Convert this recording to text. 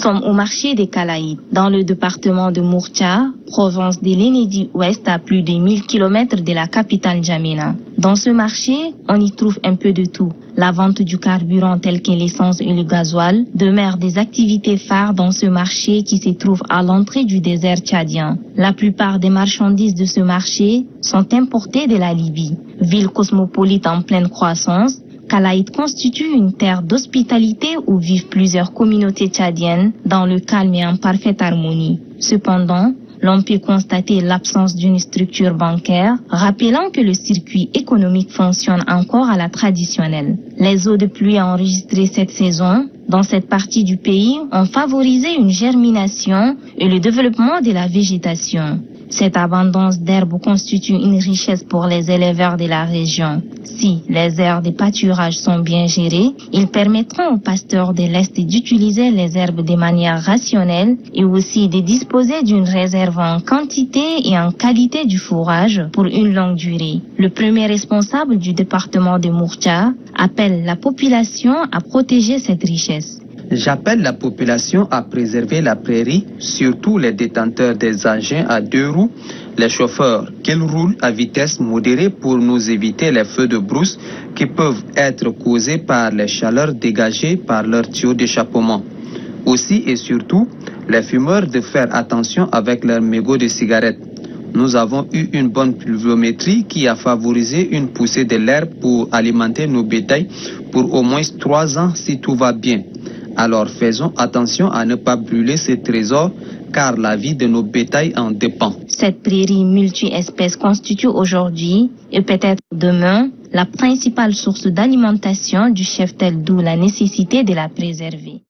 sommes au marché des Calaïbes, dans le département de Mourtia, province de l'Enedi-Ouest à plus de 1000 km de la capitale N'Djamena. Dans ce marché, on y trouve un peu de tout. La vente du carburant tel que l'essence et le gasoil demeurent des activités phares dans ce marché qui se trouve à l'entrée du désert tchadien. La plupart des marchandises de ce marché sont importées de la Libye. Ville cosmopolite en pleine croissance, Calaïbes constitue une terre d'hospitalité où vivent plusieurs communautés tchadiennes dans le calme et en parfaite harmonie. Cependant, l'on peut constater l'absence d'une structure bancaire, rappelant que le circuit économique fonctionne encore à la traditionnelle. Les eaux de pluie enregistrées cette saison dans cette partie du pays ont favorisé une germination et le développement de la végétation. Cette abondance d'herbes constitue une richesse pour les éleveurs de la région. Si les aires de pâturage sont bien gérées, ils permettront aux pasteurs de l'Est d'utiliser les herbes de manière rationnelle et aussi de disposer d'une réserve en quantité et en qualité du fourrage pour une longue durée. Le premier responsable du département de Mourtia appelle la population à protéger cette richesse. J'appelle la population à préserver la prairie, surtout les détenteurs des engins à 2 roues, les chauffeurs, qu'ils roulent à vitesse modérée pour nous éviter les feux de brousse qui peuvent être causés par les chaleurs dégagées par leurs tuyaux d'échappement. Aussi et surtout, les fumeurs de faire attention avec leurs mégots de cigarettes. Nous avons eu une bonne pluviométrie qui a favorisé une poussée de l'herbe pour alimenter nos bétails pour au moins 3 ans si tout va bien. Alors faisons attention à ne pas brûler ces trésors car la vie de nos bétails en dépend. Cette prairie multi-espèces constitue aujourd'hui et peut-être demain la principale source d'alimentation du cheptel, d'où la nécessité de la préserver.